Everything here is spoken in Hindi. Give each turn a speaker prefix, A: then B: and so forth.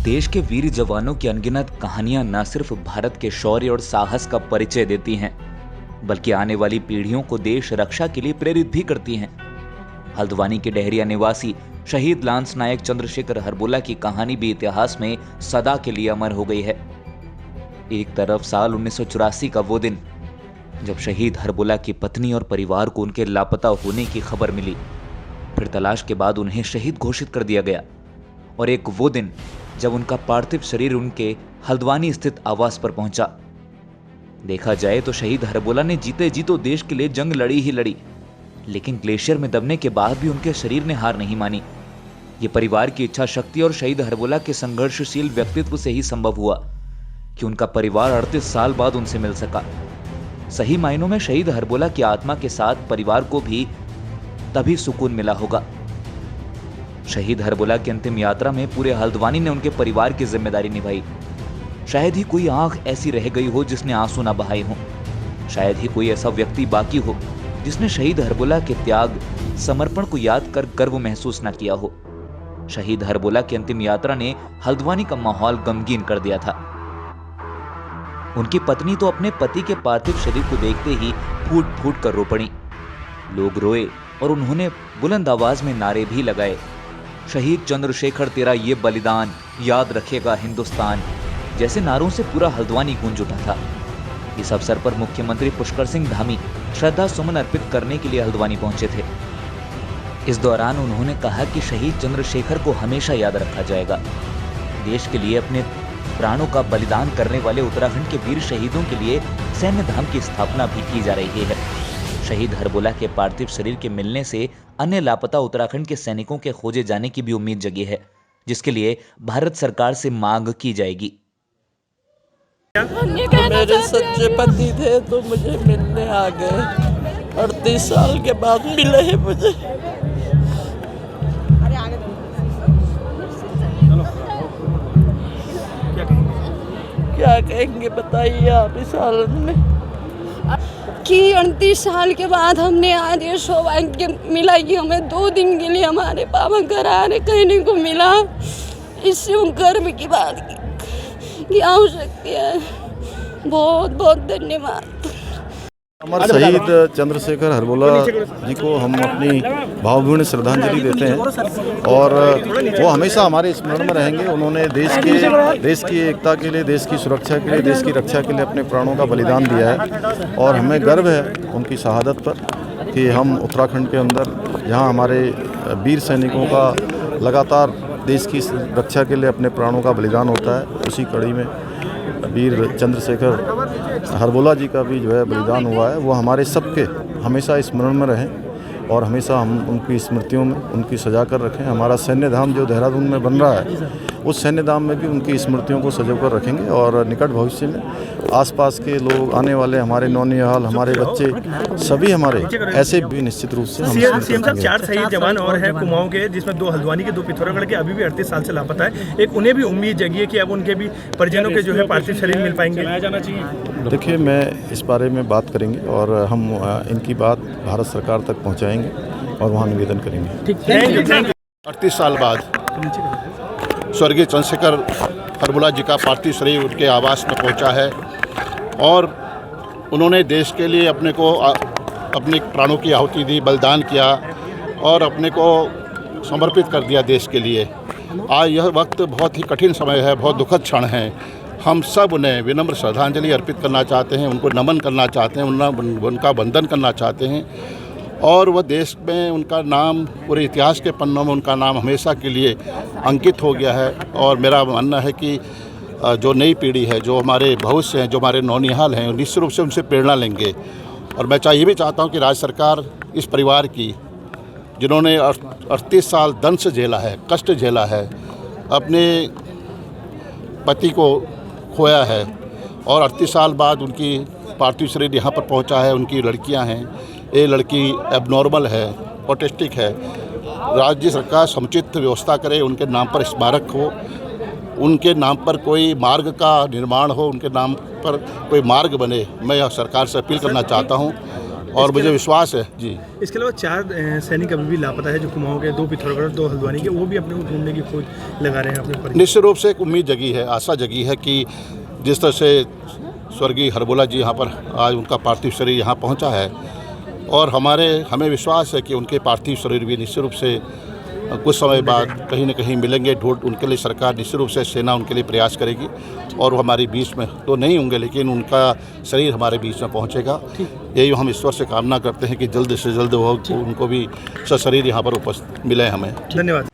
A: देश के वीर जवानों की अनगिनत कहानियां न सिर्फ भारत के शौर्य और साहस का परिचय देती हैं, बल्कि आने वाली पीढ़ियों को देश रक्षा के लिए प्रेरित भी करती हैं। हल्द्वानी के डहरिया निवासी शहीद लांस नायक चंद्रशेखर हरबोला की कहानी भी इतिहास में सदा के लिए अमर हो गई है। एक तरफ साल 1984 का वो दिन जब शहीद हरबोला की पत्नी और परिवार को उनके लापता होने की खबर मिली, फिर तलाश के बाद उन्हें शहीद घोषित कर दिया गया, और एक वो दिन जब उनका पार्थिव शरीर उनके हल्द्वानी स्थित आवास पर पहुंचा। देखा जाए तो शहीद हरबोला ने जीते जी तो देश के लिए जंग लड़ी ही लड़ी, लेकिन ग्लेशियर में दबने के बाद भी उनके शरीर ने हार नहीं मानी। ये परिवार की इच्छा शक्ति और शहीद हरबोला के संघर्षशील व्यक्तित्व से ही संभव हुआ कि उनका परिवार 38 साल बाद उनसे मिल सका। सही मायनों में शहीद हरबोला की आत्मा के साथ परिवार को भी तभी सुकून मिला होगा। शहीद हरबोला की अंतिम यात्रा में पूरे हल्द्वानी ने उनके परिवार की जिम्मेदारी निभाई। शायद ही कोई आंख ऐसी रह गई हो जिसने आंसू ना बहाए हों। शायद ही कोई ऐसा व्यक्ति बाकी हो जिसने शहीद हरबोला के त्याग, समर्पण को याद कर गर्व महसूस ना किया हो। शहीद हरबोला की अंतिम यात्रा ने हल्द्वानी का माहौल गमगीन कर दिया था। उनकी पत्नी तो अपने पति के पार्थिव शरीर को देखते ही फूट फूट कर रो पड़ी। लोग रोए और उन्होंने बुलंद आवाज में नारे भी लगाए, शहीद चंद्रशेखर तेरा ये बलिदान याद रखेगा हिंदुस्तान, जैसे नारों से पूरा हल्द्वानी गूंज उठा था। इस अवसर पर मुख्यमंत्री पुष्कर सिंह धामी श्रद्धा सुमन अर्पित करने के लिए हल्द्वानी पहुंचे थे। इस दौरान उन्होंने कहा कि शहीद चंद्रशेखर को हमेशा याद रखा जाएगा। देश के लिए अपने प्राणों का बलिदान करने वाले उत्तराखंड के वीर शहीदों के लिए सैन्य धाम की स्थापना भी की जा रही है। शहीद हरबोला के पार्थिव शरीर के मिलने से अन्य लापता उत्तराखंड के सैनिकों के खोजे जाने की भी उम्मीद जगी है, जिसके लिए भारत सरकार से मांग की जाएगी।
B: मेरे सच्चे पति थे तो मुझे मिलने आ गए। 38 साल के बाद मिले हैं मुझे। क्या कहेंगे बताइए आप इस हालत में
C: कि 38 साल के बाद हमने आज ये सौभाग्य मिला कि हमें 2 दिन के लिए हमारे पापा घर आने कहने को मिला। इससे हम गर्व की बात की हो सकती है। बहुत बहुत धन्यवाद।
D: अमर शहीद चंद्रशेखर हरबोला जी को हम अपनी भावभीनी श्रद्धांजलि देते हैं और वो हमेशा हमारे स्मरण में रहेंगे। उन्होंने देश की एकता के लिए, देश की सुरक्षा के लिए, देश की रक्षा के लिए अपने प्राणों का बलिदान दिया है और हमें गर्व है उनकी शहादत पर कि हम उत्तराखंड के अंदर जहां हमारे वीर सैनिकों का लगातार देश की रक्षा के लिए अपने प्राणों का बलिदान होता है, उसी कड़ी में वीर चंद्रशेखर हरबोला जी का भी जो है बलिदान हुआ है। वो हमारे सबके हमेशा स्मरण में रहें और हमेशा हम उनकी स्मृतियों में उनकी सजा कर रखें। हमारा सैन्य धाम जो देहरादून में बन रहा है, उस सैन्य धाम में भी उनकी स्मृतियों को सजो कर रखेंगे और निकट भविष्य में आसपास के लोग, आने वाले हमारे नौनिहाल, हमारे बच्चे सभी हमारे ऐसे भी निश्चित रूप से
E: सीएम साहब 4 शहीद जवान और हैं कुमाऊं के, जिसमें 2 हल्द्वानी के, 2 पिथौरागढ़ के, अभी भी 38 साल से लापता है। एक उन्हें भी उम्मीद जगी है कि अब उनके भी परिजनों के जो है पार्थिव शरीर मिल पाएंगे। जाना चाहिए।
D: देखिए, मैं इस बारे में बात करेंगे और हम इनकी बात भारत सरकार तक पहुँचाएँगे और वहाँ निवेदन करेंगे।
F: 38 साल बाद स्वर्गीय चंद्रशेखर हरबोला जी का पार्थिव शरीर उनके आवास में पहुंचा है और उन्होंने देश के लिए अपने प्राणों की आहुति दी, बलिदान किया और अपने को समर्पित कर दिया देश के लिए। आज यह वक्त बहुत ही कठिन समय है, बहुत दुखद क्षण है। हम सब उन्हें विनम्र श्रद्धांजलि अर्पित करना चाहते हैं, उनको नमन करना चाहते हैं, उनका वंदन करना चाहते हैं और वह देश में उनका नाम, पूरे इतिहास के पन्नों में उनका नाम हमेशा के लिए अंकित हो गया है। और मेरा मानना है कि जो नई पीढ़ी है, जो हमारे भविष्य हैं, जो हमारे नौनिहाल हैं, निश्चित रूप से उनसे प्रेरणा लेंगे। और मैं ये भी चाहता हूं कि राज्य सरकार इस परिवार की, जिन्होंने 38 साल दंश झेला है, कष्ट झेला है, अपने पति को खोया है और 38 साल बाद उनकी पार्थिव शरीर यहाँ पर पहुँचा है। उनकी लड़कियाँ हैं, ये लड़की एबनॉर्मल है, ऑटिस्टिक है। राज्य सरकार समुचित व्यवस्था करे, उनके नाम पर स्मारक हो, उनके नाम पर कोई मार्ग का निर्माण हो, उनके नाम पर कोई मार्ग बने। मैं सरकार से अपील करना चाहता हूं और मुझे विश्वास है जी।
E: इसके अलावा 4 सैनिक अभी भी लापता है, जो कुमाऊं के, 2 पिथौरागढ़, 2 हल्द्वानी के, वो भी अपने को ढूंढने की खोज लगा रहे हैं अपने ऊपर।
F: निश्चित रूप से एक उम्मीद जगी है, आशा जगी है कि जिस तरह से स्वर्गीय हरबोला जी यहाँ पर आज उनका पार्थिव शरीर यहाँ पहुँचा है, और हमें विश्वास है कि उनके पार्थिव शरीर भी निश्चित रूप से कुछ समय बाद कहीं न कहीं मिलेंगे। ढूंढ उनके लिए सरकार निश्चित रूप से, सेना उनके लिए प्रयास करेगी, और वो हमारे बीच में तो नहीं होंगे, लेकिन उनका शरीर हमारे बीच में पहुंचेगा। यही हम ईश्वर से कामना करते हैं कि जल्द से जल्द वो उनको भी सशरीर यहाँ पर उपस्थित मिले हमें।
E: धन्यवाद।